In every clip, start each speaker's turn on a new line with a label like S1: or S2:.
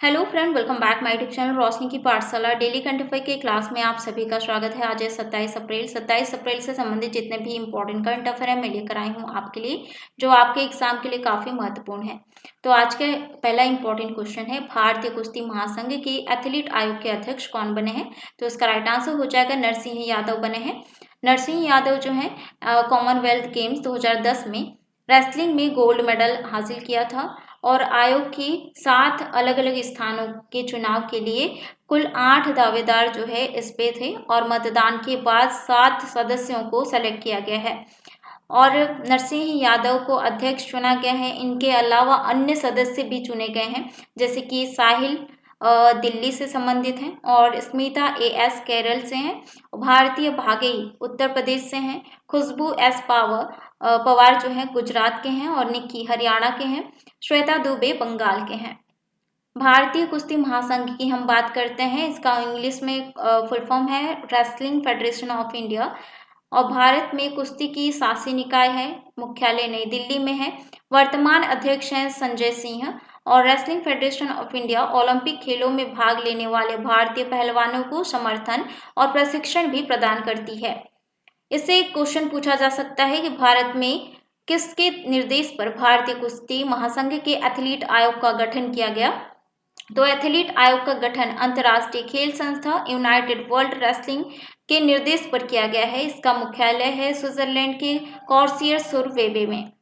S1: Hello friend, welcome back my YouTube channel Roshni की Pathshala. Daily content के class में आप सभी का स्वागत है। आज है 27 अप्रैल से संबंधित जितने भी इंपॉर्टेंट करंट अफेयर है मैं लेकर आई हूँ आपके लिए, जो आपके एग्जाम के लिए काफ़ी महत्वपूर्ण है। तो आज का पहला इंपॉर्टेंट क्वेश्चन है, भारतीय कुश्ती महासंघ के एथलीट आयोग के अध्यक्ष कौन बने हैं? तो इसका राइट आंसर हो जाएगा नरसिंह यादव बने हैं। नरसिंह यादव जो है कॉमनवेल्थ गेम्स 2010 में रेसलिंग में गोल्ड मेडल हासिल किया था और आयोग की 7 अलग अलग स्थानों के चुनाव के लिए कुल 8 दावेदार जो है इस पे थे और मतदान के बाद 7 सदस्यों को सेलेक्ट किया गया है और नरसिंह यादव को अध्यक्ष चुना गया है। इनके अलावा अन्य सदस्य भी चुने गए हैं, जैसे कि साहिल दिल्ली से संबंधित हैं और स्मिता एस केरल से हैं, भारतीय भागेई उत्तर प्रदेश से हैं, खुशबू एस पवार जो हैं गुजरात के हैं और निक्की हरियाणा के हैं, श्वेता दुबे बंगाल के हैं। भारतीय कुश्ती महासंघ की हम बात करते हैं, इसका इंग्लिश में फुल फॉर्म है रेसलिंग फेडरेशन ऑफ इंडिया और भारत में कुश्ती की शासी निकाय है। मुख्यालय नई दिल्ली में है। वर्तमान अध्यक्ष हैं संजय सिंह और wrestling federation of India Olympic खेलों में भाग लेने वाले भारतीय पहलवानों को समर्थन और प्रशिक्षण भी प्रदान करती है। इससे एक क्वेश्चन पूछा जा सकता है कि भारत में किसके निर्देश पर भारतीय कुश्ती महासंघ के एथलीट आयोग का गठन किया गया? तो एथलीट आयोग का गठन अंतर्राष्ट्रीय खेल संस्था यूनाइटेड वर्ल्ड रेसलिंग के निर्देश पर किया गया है। इसका मुख्यालय है स्विट्जरलैंड के कॉर्सियर सुर वेबे में।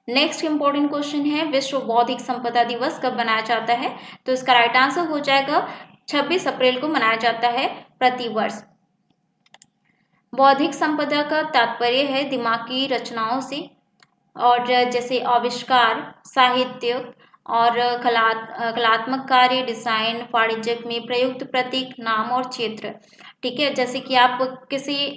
S1: नेक्स्ट इंपॉर्टेंट क्वेश्चन है, विश्व बौद्धिक संपदा दिवस कब मनाया जाता है? तो इसका राइट आंसर हो जाएगा 26 अप्रैल को मनाया जाता है प्रतिवर्ष। बौद्धिक संपदा का तात्पर्य है दिमागी रचनाओं से और जैसे आविष्कार, साहित्य और कलात्मक कार्य, डिजाइन, वाणिज्य में प्रयुक्त प्रतीक, नाम और क्षेत्र। ठीक है, जैसे कि आप किसी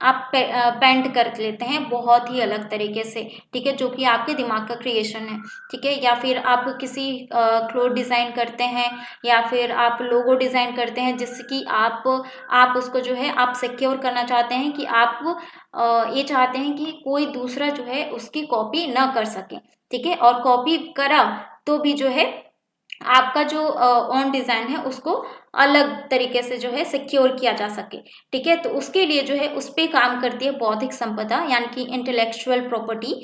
S1: आप पेंट कर लेते हैं बहुत ही अलग तरीके से, ठीक है, जो कि आपके दिमाग का क्रिएशन है। ठीक है, या फिर आप किसी क्लोथ डिज़ाइन करते हैं या फिर आप लोगो डिज़ाइन करते हैं, जिससे कि आप उसको जो है आप सिक्योर करना चाहते हैं कि आप ये चाहते हैं कि कोई दूसरा जो है उसकी कॉपी ना कर सके। ठीक है, और कॉपी करा तो भी जो है आपका जो ओन डिज़ाइन है उसको अलग तरीके से जो है सिक्योर किया जा सके। ठीक है, तो उसके लिए जो है उस पे काम करती है बौद्धिक संपदा यानी कि इंटेलेक्चुअल प्रॉपर्टी।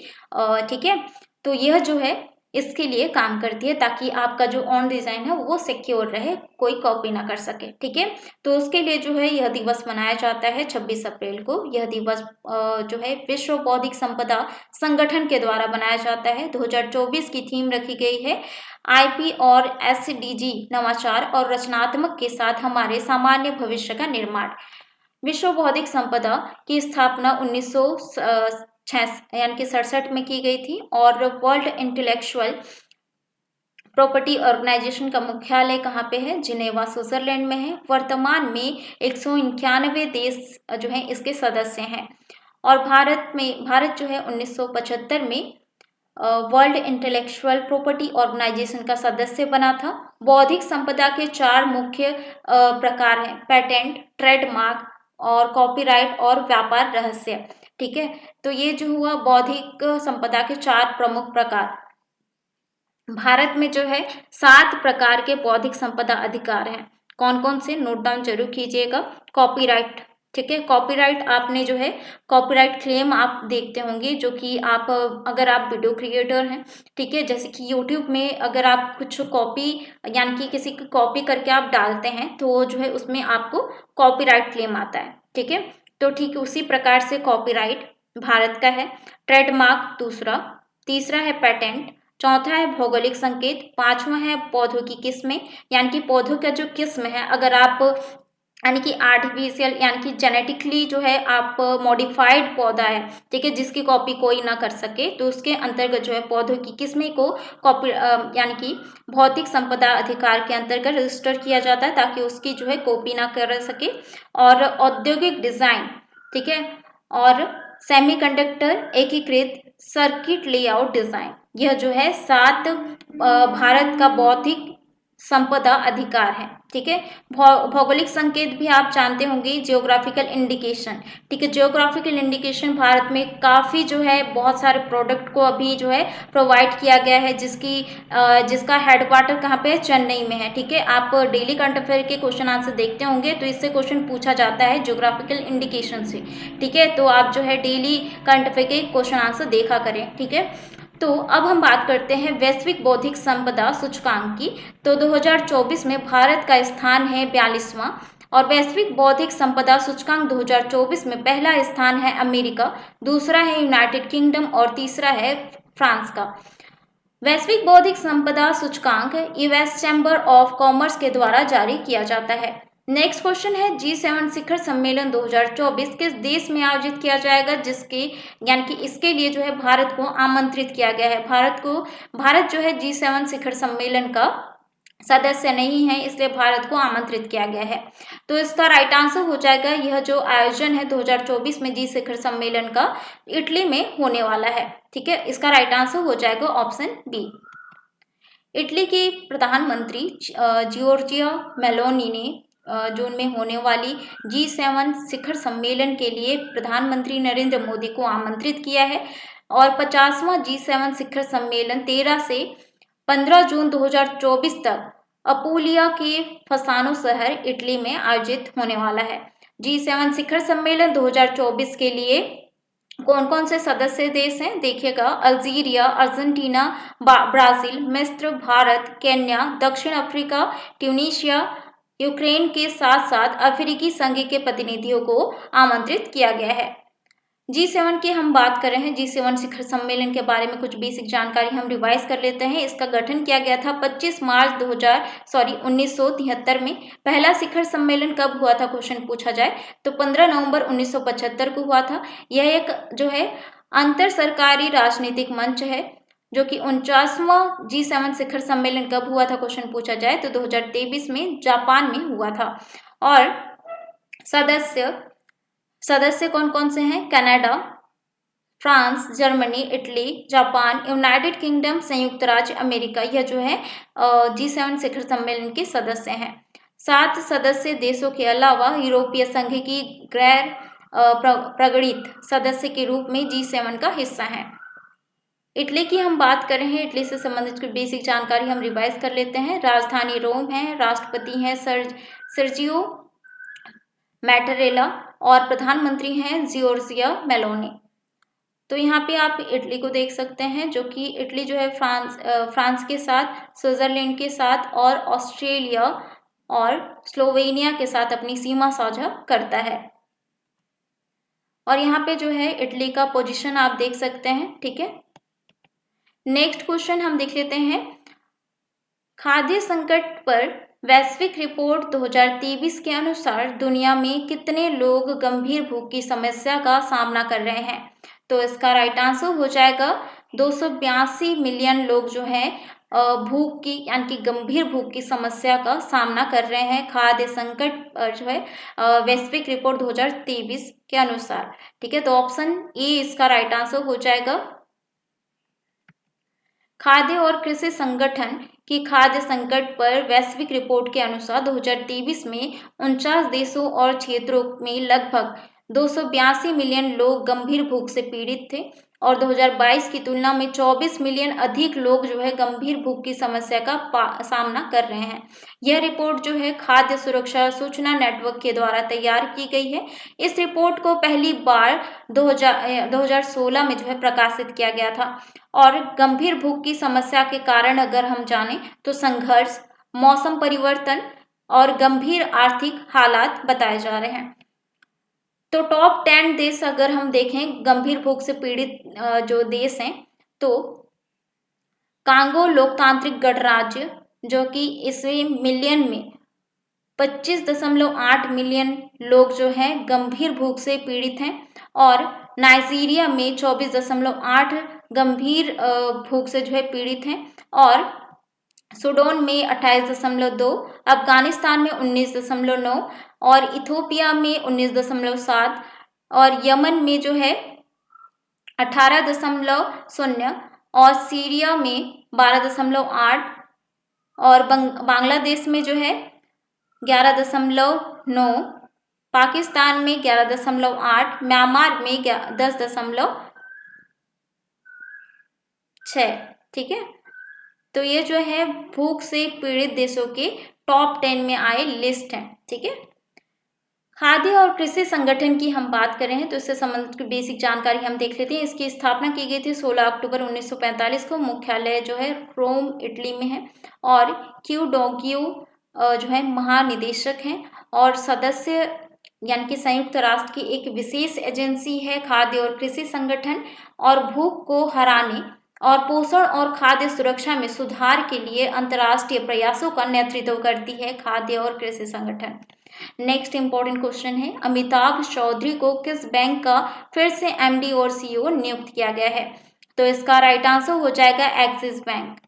S1: ठीक है, तो यह जो है इसके लिए काम करती है ताकि आपका जो ऑन डिज़ाइन है वो सिक्योर रहे, कोई कॉपी ना कर सके। ठीक है, तो उसके लिए जो है यह दिवस मनाया जाता है 26 अप्रैल को। यह दिवस जो है विश्व बौद्धिक संपदा संगठन के द्वारा बनाया जाता है। 2024 की थीम रखी गई है आईपी और एसडीजी नवाचार और रचनात्मक के साथ हमारे सामान्य भविष्य का निर्माण। विश्व बौद्धिक संपदा की स्थापना 1966 यानी कि 67 में की गई थी और वर्ल्ड इंटेलेक्चुअल प्रॉपर्टी ऑर्गेनाइजेशन का मुख्यालय कहाँ पे है? जिनेवा स्विट्जरलैंड में है। वर्तमान में 191 देश जो है इसके सदस्य हैं और भारत जो है 1975 में वर्ल्ड इंटेलेक्चुअल प्रॉपर्टी ऑर्गेनाइजेशन का सदस्य बना था। बौद्धिक संपदा के 4 मुख्य प्रकार हैं, पेटेंट, ट्रेडमार्क और कॉपीराइट और व्यापार रहस्य। ठीक है, तो ये जो हुआ बौद्धिक संपदा के 4 प्रमुख प्रकार। भारत में जो है 7 प्रकार के बौद्धिक संपदा अधिकार हैं। कौन कौन से? नोट डाउन जरूर कीजिएगा। कॉपीराइट, ठीक है, कॉपीराइट आपने जो है कॉपीराइट क्लेम आप देखते होंगे, जो कि आप अगर आप वीडियो क्रिएटर हैं, ठीक है, जैसे कि यूट्यूब में अगर आप कुछ कॉपी यानी कि किसी की कॉपी करके आप डालते हैं तो जो है उसमें आपको कॉपीराइट क्लेम आता है। ठीक है, तो ठीक उसी प्रकार से कॉपीराइट भारत का है। ट्रेडमार्क दूसरा, तीसरा है पेटेंट, चौथा है भौगोलिक संकेत, पांचवा है पौधों की किस्में यानी कि पौधों का जो किस्म है, अगर आप यानी कि आर्टिफिशियल यानी कि जेनेटिकली जो है आप मॉडिफाइड पौधा है, ठीक है, जिसकी कॉपी कोई ना कर सके, तो उसके अंतर्गत जो है पौधों की किस्में को कॉपी यानी कि भौतिक संपदा अधिकार के अंतर्गत रजिस्टर किया जाता है ताकि उसकी जो है कॉपी ना कर सके। और औद्योगिक डिजाइन, ठीक है, और सेमीकंडक्टर एकीकृत सर्किट लेआउट डिजाइन, यह जो है 7 भारत का बौद्धिक संपदा अधिकार है। ठीक है। भौगोलिक संकेत भी आप जानते होंगे, जियोग्राफिकल इंडिकेशन। ठीक है, जियोग्राफिकल इंडिकेशन भारत में काफ़ी जो है बहुत सारे प्रोडक्ट को अभी जो है प्रोवाइड किया गया है, जिसका हेडक्वार्टर कहाँ पे है, चेन्नई में है। ठीक है, आप डेली करंट अफेयर के क्वेश्चन आंसर देखते होंगे तो इससे क्वेश्चन पूछा जाता है जियोग्राफिकल इंडिकेशन से। ठीक है, तो आप जो है डेली करंट अफेयर के क्वेश्चन आंसर देखा करें। ठीक है, तो अब हम बात करते हैं वैश्विक बौद्धिक संपदा सूचकांक की। तो 2024 में भारत का स्थान है 42वां, और वैश्विक बौद्धिक संपदा सूचकांक 2024 में पहला स्थान है अमेरिका, दूसरा है यूनाइटेड किंगडम और तीसरा है फ्रांस का। वैश्विक बौद्धिक संपदा सूचकांक यूएस चैम्बर ऑफ कॉमर्स के द्वारा जारी किया जाता है। नेक्स्ट क्वेश्चन है G7 शिखर सम्मेलन 2024 किस देश में आयोजित किया जाएगा, जिसके यानी कि इसके लिए जो है भारत को आमंत्रित किया गया है। भारत जो है G7 शिखर सम्मेलन का सदस्य नहीं है, इसलिए भारत को आमंत्रित किया गया है। तो इसका राइट आंसर हो जाएगा, यह जो आयोजन है 2024 में जी शिखर सम्मेलन का इटली में होने वाला है। ठीक है, इसका राइट आंसर हो जाएगा ऑप्शन बी। इटली के प्रधानमंत्री जियोर्जिया मेलोनी ने जून में होने वाली G7 शिखर सम्मेलन के लिए प्रधानमंत्री नरेंद्र मोदी को आमंत्रित किया है, और 50वां G7 शिखर सम्मेलन 13 से 15 जून 2024 तक अपूलिया के फसानो शहर इटली में आयोजित होने वाला है। G7 शिखर सम्मेलन 2024 के लिए कौन कौन से सदस्य देश हैं देखिएगा, अल्जीरिया, अर्जेंटीना, ब्राजील, मिस्र, भारत, केन्या, दक्षिण अफ्रीका, ट्यूनीशिया, यूक्रेन के साथ साथ अफ्रीकी संघ के प्रतिनिधियों को आमंत्रित किया गया है। G7 की हम बात कर रहे हैं, G7 शिखर सम्मेलन के बारे में कुछ बेसिक जानकारी हम रिवाइज कर लेते हैं। इसका गठन किया गया था 25 मार्च 1973 में। पहला शिखर सम्मेलन कब हुआ था, क्वेश्चन पूछा जाए तो 15 नवंबर 1975 को हुआ था। यह एक जो है अंतर सरकारी राजनीतिक मंच है, जो कि 49वां G7 शिखर सम्मेलन कब हुआ था, क्वेश्चन पूछा जाए तो 2023 में जापान में हुआ था। और सदस्य कौन कौन से हैं, Canada, France, Germany, Italy, Japan, United kingdom, संयुक्त राज्य अमेरिका, यह जो है G7 शिखर सम्मेलन के सदस्य हैं। 7 सदस्य देशों के अलावा यूरोपीय संघ की गैर प्रगणित सदस्य के रूप में G7 का हिस्सा हैं। इटली की हम बात कर रहे हैं, इटली से संबंधित कुछ बेसिक जानकारी हम रिवाइज कर लेते हैं। राजधानी रोम है, राष्ट्रपति हैं सर्जियो मैटरेला, और प्रधानमंत्री हैं जियोर्जिया मेलोनी। तो यहाँ पे आप इटली को देख सकते हैं, जो कि इटली जो है फ्रांस के साथ, स्विट्जरलैंड के साथ और ऑस्ट्रेलिया और स्लोवेनिया के साथ अपनी सीमा साझा करता है। और यहाँ पे जो है इटली का पोजीशन आप देख सकते हैं। ठीक है, नेक्स्ट क्वेश्चन हम देख लेते हैं। खाद्य संकट पर वैश्विक रिपोर्ट 2023 के अनुसार दुनिया में कितने लोग गंभीर भूख की समस्या का सामना कर रहे हैं, तो इसका राइट आंसर हो जाएगा 282 मिलियन लोग जो हैं भूख की यानी कि गंभीर भूख की समस्या का सामना कर रहे हैं खाद्य संकट पर जो है वैश्विक रिपोर्ट 2023 के अनुसार। ठीक है, तो ऑप्शन ए इसका राइट आंसर हो जाएगा। खाद्य और कृषि संगठन की खाद्य संकट पर वैश्विक रिपोर्ट के अनुसार 2023 में 49 देशों और क्षेत्रों में लगभग 282 मिलियन लोग गंभीर भूख से पीड़ित थे, और 2022 की तुलना में 24 मिलियन अधिक लोग जो है गंभीर भूख की समस्या का सामना कर रहे हैं। यह रिपोर्ट जो है खाद्य सुरक्षा सूचना नेटवर्क के द्वारा तैयार की गई है। इस रिपोर्ट को पहली बार 2016 में जो है प्रकाशित किया गया था। और गंभीर भूख की समस्या के कारण अगर हम जानें तो संघर्ष, मौसम परिवर्तन और गंभीर आर्थिक हालात बताए जा रहे हैं। तो टॉप 10 देश अगर हम देखें गंभीर भूख से पीड़ित जो देश हैं, तो कांगो लोकतांत्रिक गणराज्य जो कि इसमें मिलियन में 25.8 मिलियन लोग जो हैं गंभीर भूख से पीड़ित हैं, और नाइजीरिया में 24.8 गंभीर भूख से जो है पीड़ित हैं, और सूडान में 28.2, अफगानिस्तान में 19.9, और इथोपिया में 19.7, और यमन में जो है 18.0, और सीरिया में 12.8, और बांग्लादेश में जो है 11.9, पाकिस्तान में 11.8, म्यांमार में 10.6। ठीक है, तो ये जो है भूख से पीड़ित देशों के टॉप 10 में आए लिस्ट है। ठीक है, खाद्य और कृषि संगठन की हम बात कर रहे हैं तो इससे संबंधित बेसिक जानकारी हम देख लेते हैं। इसकी स्थापना की गई थी 16 अक्टूबर 1945 को। मुख्यालय जो है रोम इटली में है और क्यू डोग्यू जो है महानिदेशक हैं और सदस्य यानी कि संयुक्त राष्ट्र की एक विशेष एजेंसी है खाद्य और कृषि संगठन, और भूख को हराने और पोषण और खाद्य सुरक्षा में सुधार के लिए अंतर्राष्ट्रीय प्रयासों का नेतृत्व करती है खाद्य और कृषि संगठन। नेक्स्ट इंपॉर्टेंट क्वेश्चन है, अमिताभ चौधरी को किस बैंक का फिर से एमडी और सीईओ नियुक्त किया गया है? तो इसका राइट आंसर हो जाएगा एक्सिस बैंक।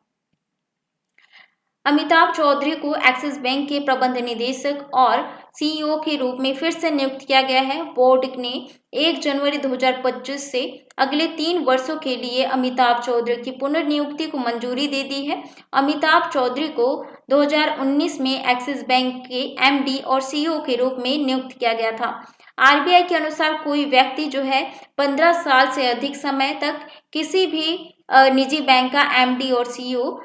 S1: अमिताभ चौधरी को एक्सिस बैंक के प्रबंध निदेशक और सीईओ के रूप में फिर से नियुक्त किया गया है। बोर्ड ने 1 जनवरी 2025 से अगले 3 वर्षों के लिए अमिताभ चौधरी की पुनर्नियुक्ति को मंजूरी दे दी है। अमिताभ चौधरी को 2019 में एक्सिस बैंक के एमडी और सीईओ के रूप में नियुक्त किया गया था। आरबीआई के अनुसार कोई व्यक्ति जो है 15 साल से अधिक समय तक किसी भी निजी बैंक का एमडी और सीईओ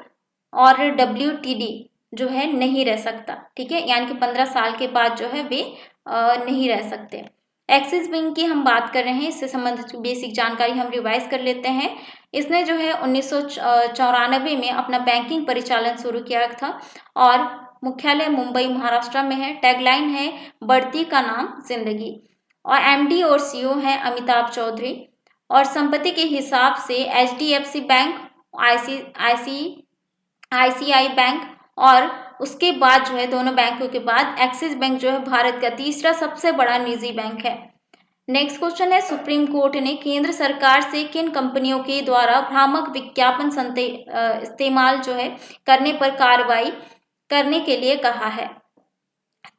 S1: और WTD जो है नहीं रह सकता। ठीक है, यानी कि 15 साल के बाद जो है वे नहीं रह सकते। एक्सिस बैंक की हम बात कर रहे हैं, इससे संबंधित बेसिक जानकारी हम रिवाइज कर लेते हैं। इसने जो है 1994 में अपना बैंकिंग परिचालन शुरू किया था और मुख्यालय मुंबई महाराष्ट्र में है। टैगलाइन है बढ़ती का नाम जिंदगी, और एमडी और सीईओ है अमिताभ चौधरी, और संपत्ति के हिसाब से HDFC बैंक, ICICI बैंक और उसके बाद जो है दोनों बैंकों के बाद एक्सिस बैंक जो है भारत का तीसरा सबसे बड़ा निजी बैंक है। नेक्स्ट क्वेश्चन है, सुप्रीम कोर्ट ने केंद्र सरकार से किन कंपनियों के द्वारा भ्रामक विज्ञापन इस्तेमाल जो है करने पर कार्रवाई करने के लिए कहा है?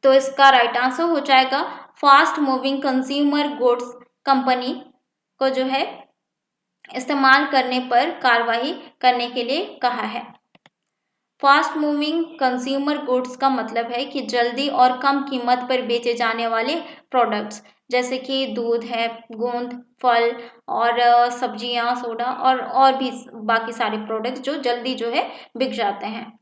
S1: तो इसका राइट आंसर हो जाएगा fast moving consumer goods company को जो है इस्तेमाल करने पर कार्रवाई करने के लिए कहा है। फास्ट मूविंग कंज्यूमर गुड्स का मतलब है कि जल्दी और कम कीमत पर बेचे जाने वाले प्रोडक्ट्स, जैसे कि दूध है, गोंद, फल और सब्जियां, सोडा और भी बाकी सारे प्रोडक्ट्स जो जल्दी जो है बिक जाते हैं।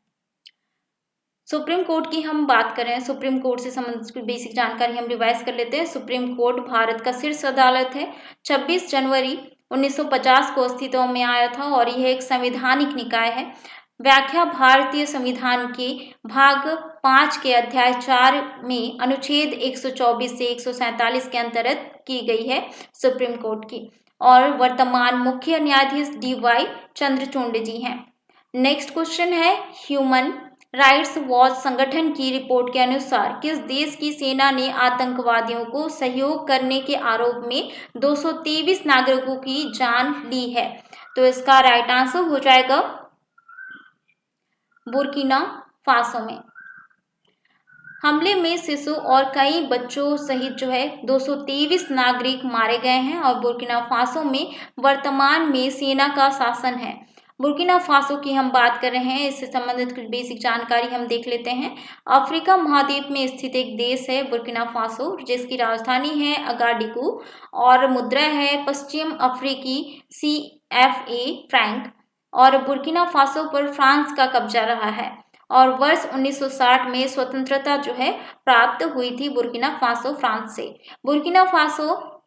S1: सुप्रीम कोर्ट की हम बात करें, सुप्रीम कोर्ट से संबंधित बेसिक जानकारी हम रिवाइज कर लेते हैं। सुप्रीम कोर्ट भारत का शीर्ष अदालत है। 26 जनवरी 1950 को अस्तित्व में आया था और यह एक संवैधानिक निकाय है। व्याख्या भारतीय संविधान के भाग 5 के अध्याय 4 में अनुच्छेद 124 से 147 के अंतर्गत की गई है सुप्रीम कोर्ट की, और वर्तमान मुख्य न्यायाधीश DY चंद्रचूड़ जी हैं। नेक्स्ट क्वेश्चन है, ह्यूमन राइट्स वॉच संगठन की रिपोर्ट के अनुसार किस देश की सेना ने आतंकवादियों को सहयोग करने के आरोप में 223 नागरिकों की जान ली है? तो इसका राइट आंसर हो जाएगा बुर्किना फासो में। हमले में शिशु और कई बच्चों सहित जो है 223 नागरिक मारे गए हैं और बुर्किना फासो में वर्तमान में सेना का शासन है। बुर्किना फासो की हम बात कर रहे हैं, इससे संबंधित कुछ बेसिक जानकारी हम देख लेते हैं। अफ्रीका महाद्वीप में स्थित एक देश है बुर्किना फासो, जिसकी राजधानी है अगाडिगू और मुद्रा है पश्चिम अफ्रीकी CFA फ्रैंक, और बुर्किना फासो पर फ्रांस का कब्जा रहा है और वर्ष 1960 में स्वतंत्रता जो है प्राप्त हुई थी बुर्किना फासो फ्रांस से। बुर्किना फासो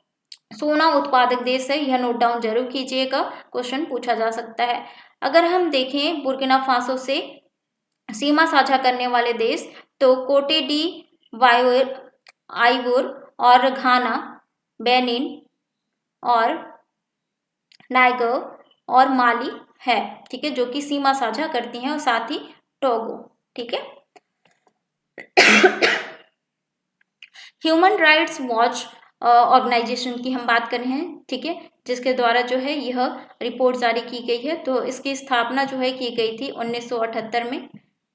S1: सोना उत्पादक देश है, यह नोट डाउन जरूर कीजिएगा, क्वेश्चन पूछा जा सकता है। अगर हम देखें बुर्किना फासो से सीमा साझा करने वाले देश तो कोटे डी आइवोर और घाना, बेनिन और नाइगर और माली है। ठीक है, जो कि सीमा साझा करती हैं, और साथ ही टोगो। ठीक है, ह्यूमन राइट्स वॉच ऑर्गेनाइजेशन की हम बात कर रहे हैं। ठीक है, जिसके द्वारा जो है यह रिपोर्ट जारी की गई है। तो इसकी स्थापना जो है की गई थी 1978 में।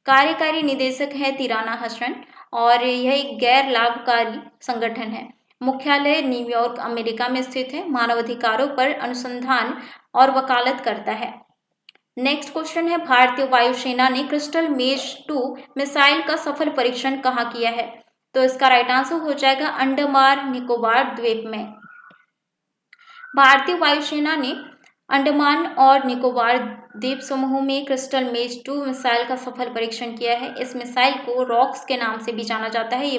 S1: कार्यकारी निदेशक है तिराना हसन और यह एक गैर लाभकारी संगठन है। मुख्यालय न्यूयॉर्क अमेरिका में स्थित है। मानवाधिकारों पर अनुसंधान और वकालत करता है। नेक्स्ट क्वेश्चन है, भारतीय वायुसेना ने क्रिस्टल मेज 2 मिसाइल का सफल परीक्षण कहाँ किया है? तो इसका राइट आंसर हो जाएगा अंडमान निकोबार द्वीप में। भारतीय वायुसेना ने अंडमान और निकोबार द्वीप समूह में क्रिस्टल मेज 2 मिसाइल का सफल परीक्षण किया है। इस मिसाइल को रॉक्स के नाम से भी जाना जाता है। ये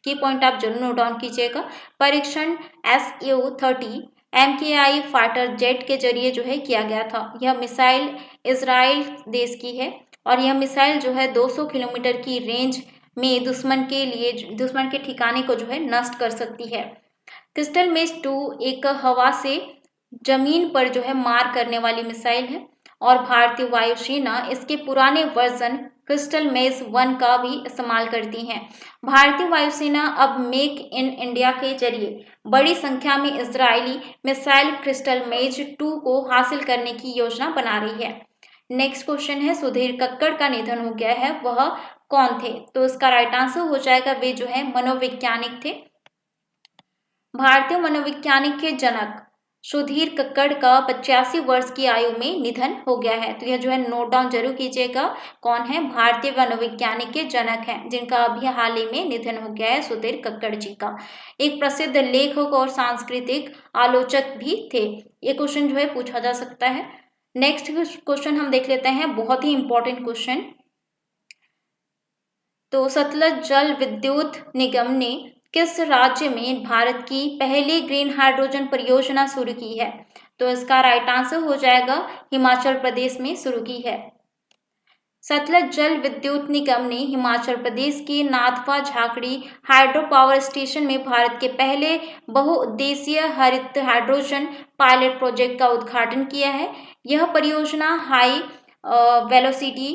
S1: की पॉइंट आप जरूर नोट डाउन कीजिएगा। परीक्षण SU-30 MKI फाइटर जेट के जरिए जो है किया गया था। यह मिसाइल इजराइल देश की है और यह मिसाइल जो है 200 किलोमीटर की रेंज में दुश्मन के ठिकाने को जो है नष्ट कर सकती है। क्रिस्टल मेज 2 एक हवा से जमीन पर जो है मार करने वाली मिसाइल है और भारतीय वायुसेना इसके पुराने वर्जन क्रिस्टल मेज 1 का भी इस्तेमाल करती हैं। भारतीय वायुसेना अब मेक इन इंडिया के जरिए बड़ी संख्या में इजरायली मिसाइल क्रिस्टल मेज 2 को हासिल करने की योजना बना रही है। नेक्स्ट क्वेश्चन है, सुधीर कक्कड़ का निधन हो गया है, वह कौन थे? तो इसका राइट आंसर हो जाएगा वे जो है मनोवैज्ञानिक थे। भारतीय मनोवैज्ञानिक के जनक सुधीर कक्कड़ का 85 वर्ष की आयु में निधन हो गया है। तो यह जो है नोट डाउन जरूर कीजिएगा, कौन है? भारतीय मनोवैज्ञानिक के जनक हैं जिनका अभी हाल ही में निधन हो गया है, सुधीर कक्कड़ जी का। एक प्रसिद्ध लेखक और सांस्कृतिक आलोचक भी थे। ये क्वेश्चन जो है पूछा जा सकता है। नेक्स्ट क्वेश्चन हम देख लेते हैं, बहुत ही इंपॉर्टेंट क्वेश्चन। तो सतलज जल विद्युत निगम ने किस राज्य में भारत की पहली ग्रीन हाइड्रोजन परियोजना शुरू की है? तो इसका राइट आंसर हो जाएगा हिमाचल प्रदेश में शुरू की है। सतलज जल विद्युत निगम ने हिमाचल प्रदेश के Nathpa Jhakri hydro power station में भारत के पहले बहुउद्देशीय हरित हाइड्रोजन पायलट प्रोजेक्ट का उद्घाटन किया है। यह परियोजना high velocity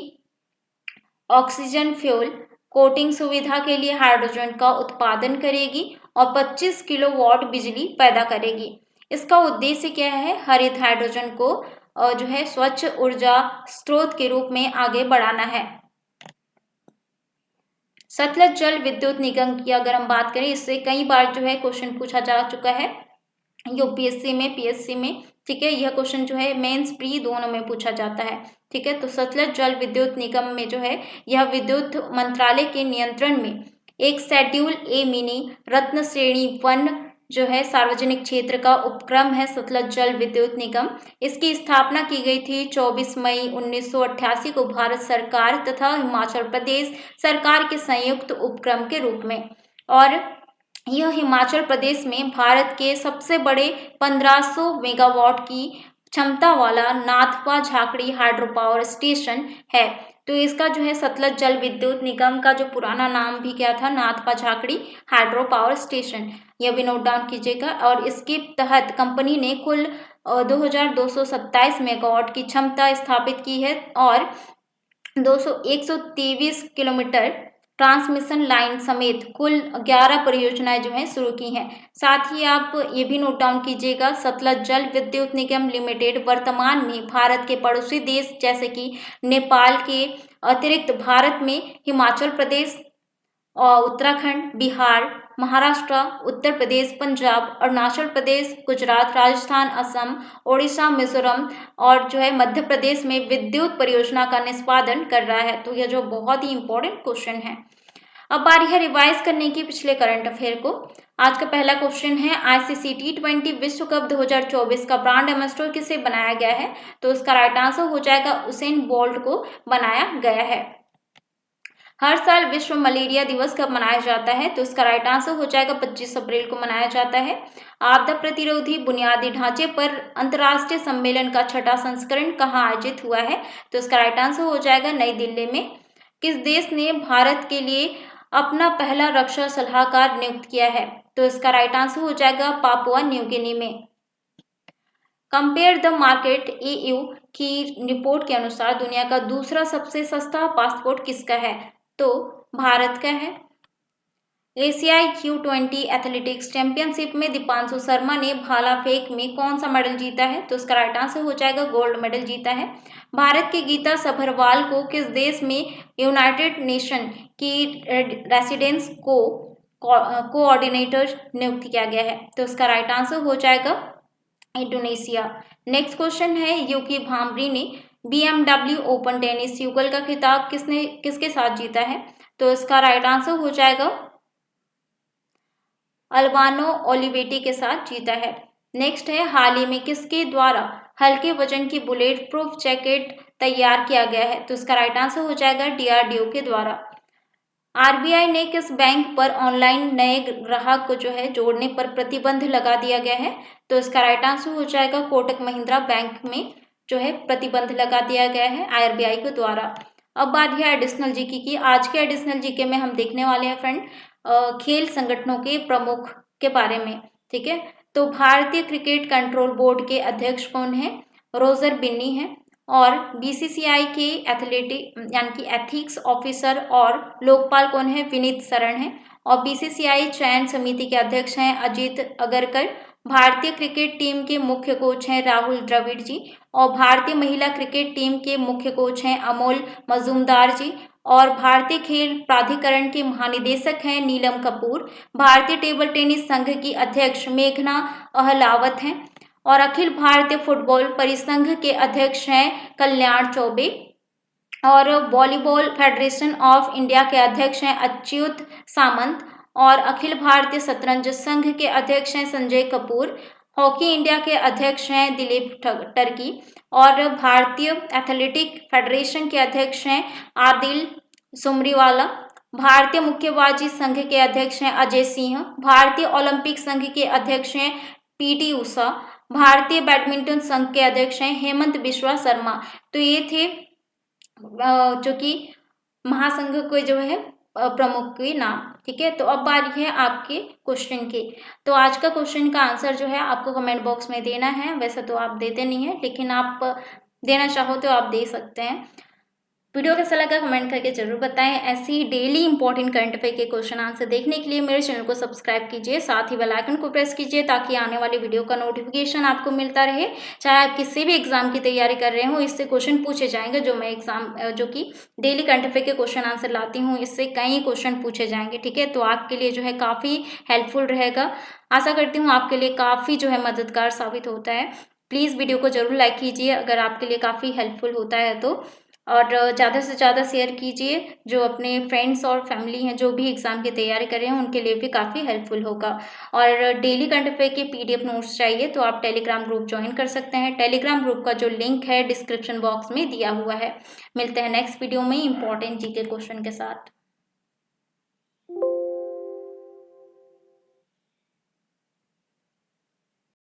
S1: oxygen fuel coating सुविधा के लिए हाइड्रोजन का उत्पादन करेगी और 25 किलोवाट बिजली पैदा करेगी। इसका उद्देश्य क्या है? हरित हाइड्रोजन को जो है स्वच्छ ऊर्जा स्रोत के रूप में आगे बढ़ाना है। सतलज जल विद्युत निगम की अगर हम बात करें, इससे कई बार जो है क्वेश्चन पूछा जा चुका है यूपीएससी में, पीएससी में। ठीक है, यह क्वेश्चन जो है मेंस प्री दोनों में पूछा जाता है। ठीक है, तो सतलज जल विद्युत निगम में जो है यह विद्युत मंत्रालय के नियंत्रण में एक शेड्यूल ए मिनी रत्न श्रेणी 1 जो है सार्वजनिक क्षेत्र का उपक्रम है सतलज जल विद्युत निगम। इसकी स्थापना की गई थी 24 मई 1988 को भारत सरकार तथा हिमाचल प्रदेश सरकार के संयुक्त उपक्रम के रूप में। और यह हिमाचल प्रदेश में भारत के सबसे बड़े 1500 मेगावाट की क्षमता वाला Nathpa Jhakri hydro power station है। तो इसका जो है सतलज जल विद्युत निगम का जो पुराना नाम भी क्या था? Nathpa Jhakri hydro power station. यह भी नोट डाउन कीजिएगा। और इसके तहत कंपनी ने कुल 2227 मेगावाट की क्षमता स्थापित की है और 123 किलोमीटर ट्रांसमिशन लाइन समेत कुल 11 परियोजनाएं जो हैं शुरू की हैं। साथ ही आप ये भी नोट डाउन कीजिएगा, सतलज जल विद्युत निगम लिमिटेड वर्तमान में भारत के पड़ोसी देश जैसे कि नेपाल के अतिरिक्त भारत में हिमाचल प्रदेश, उत्तराखंड, बिहार, महाराष्ट्र, उत्तर प्रदेश, पंजाब, अरुणाचल प्रदेश, गुजरात, राजस्थान, असम, ओडिशा, मिजोरम और जो है मध्य प्रदेश में विद्युत परियोजना का निष्पादन कर रहा है। तो यह जो बहुत ही इंपॉर्टेंट क्वेश्चन है। अब बारी है रिवाइज करने की पिछले करंट अफेयर को। आज का पहला क्वेश्चन है, आईसीसी T20 विश्व कप 2024 का ब्रांड एम्बेसडर किसे बनाया गया है? तो इसका राइट आंसर हो जाएगा उसेन बोल्ट को बनाया गया है। हर साल विश्व मलेरिया दिवस कब मनाया जाता है? तो इसका राइट आंसर हो जाएगा 25 अप्रैल को मनाया जाता है। आपदा प्रतिरोधी बुनियादी ढांचे पर अंतर्राष्ट्रीय सम्मेलन का 6वां संस्करण कहाँ आयोजित हुआ है? तो इसका राइट आंसर हो जाएगा नई दिल्ली में। किस देश ने भारत के लिए अपना पहला रक्षा सलाहकार नियुक्त किया है? तो इसका राइट आंसर हो जाएगा पापुआ न्यू गिनी में। कंपेयर द मार्केट EU की रिपोर्ट के अनुसार दुनिया का दूसरा सबसे सस्ता पासपोर्ट किसका है? तो भारत का है। एशियाई Q20 एथलेटिक्स चैंपियनशिप में दीपांशु शर्मा ने भाला फेंक में कौन सा मेडल जीता है? तो इसका राइट आंसर हो जाएगा गोल्ड मेडल जीता है। भारत की गीता सभरवाल को किस देश में यूनाइटेड नेशन की रेसिडेंस कोऑर्डिनेटर नियुक्त किया गया है? तो इसका राइट आंसर हो जाएगा इंडोनेशिया। नेक्स्ट क्वेश्चन है, यूकी भांबरी ने BMW ओपन टेनिस युगल का खिताब किसके साथ जीता है? तो इसका राइट आंसर हो जाएगा अल्वानो ओलिवेटी के साथ जीता है। नेक्स्ट है, हाल ही में किसके द्वारा हल्के वजन की बुलेट प्रूफ जैकेट तैयार किया गया है? तो इसका राइट आंसर हो जाएगा DRDO के द्वारा। RBI ने किस बैंक पर ऑनलाइन नए ग्राहक को जो है जोड़ने पर प्रतिबंध लगा दिया गया है? तो इसका राइट आंसर हो जाएगा कोटक महिंद्रा बैंक में जो है प्रतिबंध लगा दिया गया है RBI के द्वारा। अब बात है एडिशनल जीके की। आज के एडिशनल जीके में हम देखने वाले हैं फ्रेंड खेल संगठनों के प्रमुख के बारे में। ठीक है, तो भारतीय क्रिकेट कंट्रोल बोर्ड के अध्यक्ष कौन है? रोजर बिन्नी है। और BCCI के एथलेटिक यानी कि एथिक्स ऑफिसर और लोकपाल कौन है? विनीत शरण है। और BCCI चयन समिति के अध्यक्ष हैं अजीत अगरकर। भारतीय क्रिकेट टीम के मुख्य कोच हैं राहुल द्रविड़ जी। और भारतीय महिला क्रिकेट टीम के मुख्य कोच हैं अमोल मजूमदार जी। और भारतीय खेल प्राधिकरण के महानिदेशक हैं नीलम कपूर। भारतीय टेबल टेनिस संघ की अध्यक्ष मेघना अहलावत हैं। और अखिल भारतीय फुटबॉल परिसंघ के अध्यक्ष हैं कल्याण चौबे। और वॉलीबॉल फेडरेशन ऑफ इंडिया के अध्यक्ष हैं अच्युत सामंत। और अखिल भारतीय शतरंज संघ के अध्यक्ष हैं संजय कपूर। हॉकी इंडिया के अध्यक्ष हैं दिलीप टर्की। और भारतीय एथलेटिक फेडरेशन के अध्यक्ष हैं आदिल सुमरीवाला। भारतीय मुक्केबाजी संघ के अध्यक्ष हैं अजय सिंह। भारतीय ओलंपिक संघ के अध्यक्ष हैं PT उषा। भारतीय बैडमिंटन संघ के अध्यक्ष हैं हेमंत बिश्वा शर्मा। तो ये थे जो कि महासंघ के जो है प्रमुख के नाम। ठीक है, तो अब बारी है आपके क्वेश्चन की। तो आज का क्वेश्चन का आंसर जो है आपको कमेंट बॉक्स में देना है। वैसे तो आप देते नहीं है, लेकिन आप देना चाहो तो आप दे सकते हैं। वीडियो कैसा लगा कमेंट करके जरूर बताएं। ऐसे ही डेली इंपॉर्टेंट करंट अफेयर के क्वेश्चन आंसर देखने के लिए मेरे चैनल को सब्सक्राइब कीजिए, साथ ही बेल आइकन को प्रेस कीजिए ताकि आने वाली वीडियो का नोटिफिकेशन आपको मिलता रहे। चाहे आप किसी भी एग्जाम की तैयारी कर रहे हो, इससे क्वेश्चन पूछे जाएंगे। जो मैं जो कि डेली करंट अफेयर के क्वेश्चन आंसर लाती हूँ, इससे कई क्वेश्चन पूछे जाएंगे। ठीक है, तो आपके लिए जो है काफ़ी हेल्पफुल रहेगा। आशा करती हूँ आपके लिए काफ़ी जो है मददगार साबित होता है। प्लीज़ वीडियो को जरूर लाइक कीजिए अगर आपके लिए काफ़ी हेल्पफुल होता है तो। और ज़्यादा से ज़्यादा शेयर कीजिए, जो अपने फ्रेंड्स और फैमिली हैं जो भी एग्ज़ाम की तैयारी कर रहे हैं उनके लिए भी काफ़ी हेल्पफुल होगा। और डेली करंट अफेयर के PDF नोट्स चाहिए तो आप टेलीग्राम ग्रुप ज्वाइन कर सकते हैं। टेलीग्राम ग्रुप का जो लिंक है डिस्क्रिप्शन बॉक्स में दिया हुआ है। मिलते हैं नेक्स्ट वीडियो में इंपॉर्टेंट GK क्वेश्चन के साथ।